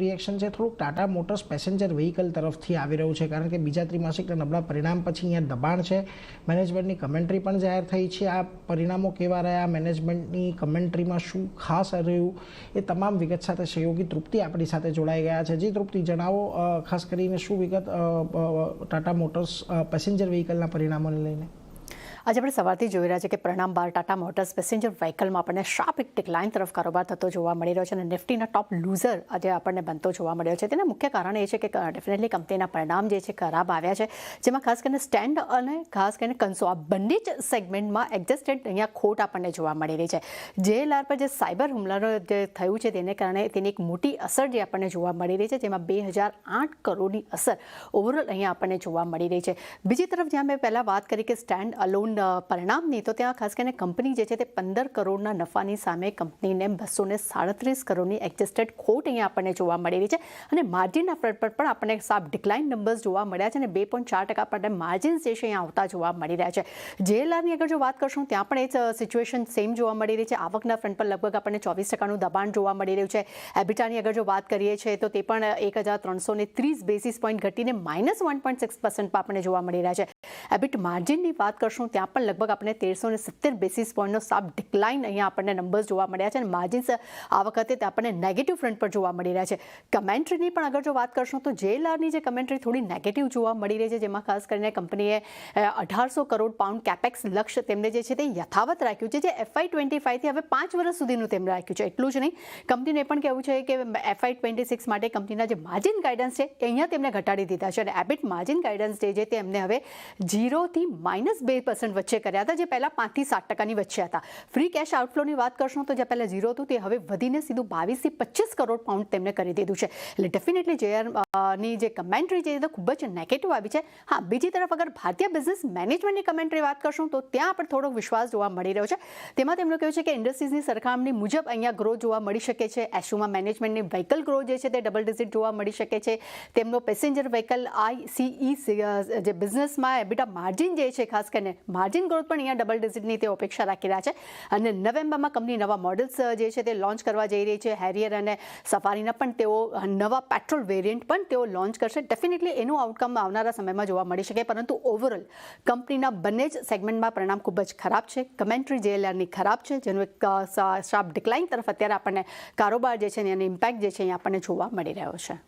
Reaction છે થોડુંક Tata motors passenger vehicle તરફથી આવી રહ્યું છે, કારણ કે બીજા ત્રિમાસિકના નબળા પરિણામ પછી અહીંયા દબાણ છે. મેનેજમેન્ટની કમેન્ટ્રી પણ જાહેર થઈ છે. આ પરિણામો કેવા રહ્યા, મેનેજમેન્ટની કમેન્ટ્રીમાં શું ખાસ રહ્યું, એ તમામ વિગત સાથે સહયોગી તૃપ્તિ આપણી સાથે જોડાઈ ગયા છે. જી તૃપ્તિ, જણાવો ખાસ કરીને શું વિગત ટાટા મોટર્સ પેસેન્જર વ્હીકલના પરિણામોને લઈને. આજે આપણે સવારથી જોઈ રહ્યા છે કે પરિણામ બાદ ટાટા મોટર્સ પેસેન્જર વ્હીકલમાં આપણને શાર્પ એક ડિક્લાઇન તરફ કારોબાર થતો જોવા મળી રહ્યો છે અને નિફ્ટીના ટોપ લૂઝર આજે આપણને બનતો જોવા મળ્યો છે. તેના મુખ્ય કારણ એ છે કે ડેફિનેટલી કંપનીના પરિણામ જે છે ખરાબ આવ્યા છે, જેમાં ખાસ કરીને સ્ટેન્ડ અને ખાસ કરીને કન્સો આ બંને જ સેગમેન્ટમાં એડજસ્ટેડ અહીંયા ખોટ આપણને જોવા મળી રહી છે. JLR પર જે સાયબર હુમલાનો જે થયું છે તેને કારણે તેની એક મોટી અસર જે આપણને જોવા મળી રહી છે, જેમાં 2008 કરોડની અસર ઓવરઓલ અહીંયા આપણને જોવા મળી રહી છે. બીજી તરફ જ્યાં મેં પહેલાં વાત કરી કે સ્ટેન્ડ અલોન પરિણામની, તો ત્યાં ખાસ કરીને કંપની જે છે તે 15 કરોડના નફાની સામે કંપનીને 237 કરોડની એડજસ્ટેડ ખોટ અહીંયા આપણને જોવા મળી રહી છે અને માર્જિનના ફ્રન્ટ પર પણ આપણને સાફ ડિક્લાઇન નંબર્સ જોવા મળ્યા છે અને 2.4% પર માર્જિન્સ જે છે અહીંયા આવતા જોવા મળી રહ્યા છે. JLRની અગર જો વાત કરશું ત્યાં પણ એ જ સિચ્યુએશન સેમ જોવા મળી રહી છે. આવકના ફ્રન્ટ પર લગભગ આપણને 24%નું દબાણ જોવા મળી રહ્યું છે. એબિટાની અગર જો વાત કરીએ છીએ તો તે પણ 1330 બેસિસ પોઈન્ટ ઘટીને -1.6% પર આપણને જોવા મળી રહ્યા છે. એબિટ માર્જિનની વાત કરશું ત્યાં પણ લગભગ આપણે 1370 બેસિસ પોઈન્ટનો સાફ ડિક્લાઇન અહીંયા આપણને નંબર્સ જોવા મળ્યા છે અને માર્જિન્સ આ વખતે આપણને નેગેટિવ ફ્રન્ટ પર જોવા મળી રહ્યા છે. કમેન્ટ્રીની પણ અગર જો વાત કરશું તો JLRની જે કમેન્ટ્રી થોડી નેગેટિવ જોવા મળી રહી છે, જેમાં ખાસ કરીને કંપનીએ 1800 કરોડ પાઉન્ડ કેપેક્સ લક્ષ્ય તેમને જે છે તે યથાવત રાખ્યું છે, જે FY25થી હવે 5 વર્ષ સુધીનું તેમને રાખ્યું છે. એટલું જ નહીં, કંપનીને પણ કહેવું છે કે FY26 માટે કંપનીના જે માર્જિન ગાઈડન્સ છે એ અહીંયા તેમને ઘટાડી દીધા છે અને એબિટ માર્જિન ગાઈડન્સ જે છે તે એમને હવે 0% થી -2% વચ્ચે કર્યા હતા, જે પહેલાં 5 થી 7% વચ્ચે હતા. ફ્રી કેશ આઉટફ્લોની વાત કરશું તો જે પહેલાં 0 હતું તે હવે વધીને સીધું 22 થી 25 કરોડ પાઉન્ડ તેમને કરી દીધું છે. એટલે ડેફિનેટલી JLRની જે કમેન્ટ્રી છે તે ખૂબ જ નેગેટિવ આવી છે. હા, બીજી તરફ અગર ભારતીય બિઝનેસ મેનેજમેન્ટની કમેન્ટ્રી વાત કરશું તો ત્યાં પણ થોડો વિશ્વાસ જોવા મળી રહ્યો છે. તેમાં તેમનું કહ્યું છે કે ઇન્ડસ્ટ્રીઝની સરખામણી મુજબ અહીંયા ગ્રોથ જોવા મળી શકે છે. એશયુમાં મેનેજમેન્ટની વ્હીકલ ગ્રોથ જે છે તે ડબલ ડિજિટ જોવા મળી શકે છે. તેમનો પેસેન્જર વ્હીકલ ICE જે બિઝનેસમાં એબિટા માર્જિન જે છે, ખાસ કરીને માર્જિન ગ્રોથ પણ અહીંયા ડબલ ડિજિટની તે અપેક્ષા રાખી રહ્યા છે અને નવેમ્બરમાં કંપની નવા મોડલ્સ જે છે તે લોન્ચ કરવા જઈ રહી છે. હેરિયર અને સફારીના પણ તેઓ નવા પેટ્રોલ વેરિયન્ટ પણ તેઓ લોન્ચ કરશે. ડેફિનેટલી એનું આઉટકમ આવનારા સમયમાં જોવા મળી શકે, પરંતુ ઓવરઓલ કંપનીના બંને જ સેગમેન્ટમાં પરિણામ ખૂબ જ ખરાબ છે. કમેન્ટ્રી JLRની ખરાબ છે, જેનું એક શાર્પ ડિક્લાઇન તરફ અત્યારે આપણને કારોબાર જે છે એનો ઇમ્પેક્ટ જે છે એ આપણને જોવા મળી રહ્યો છે.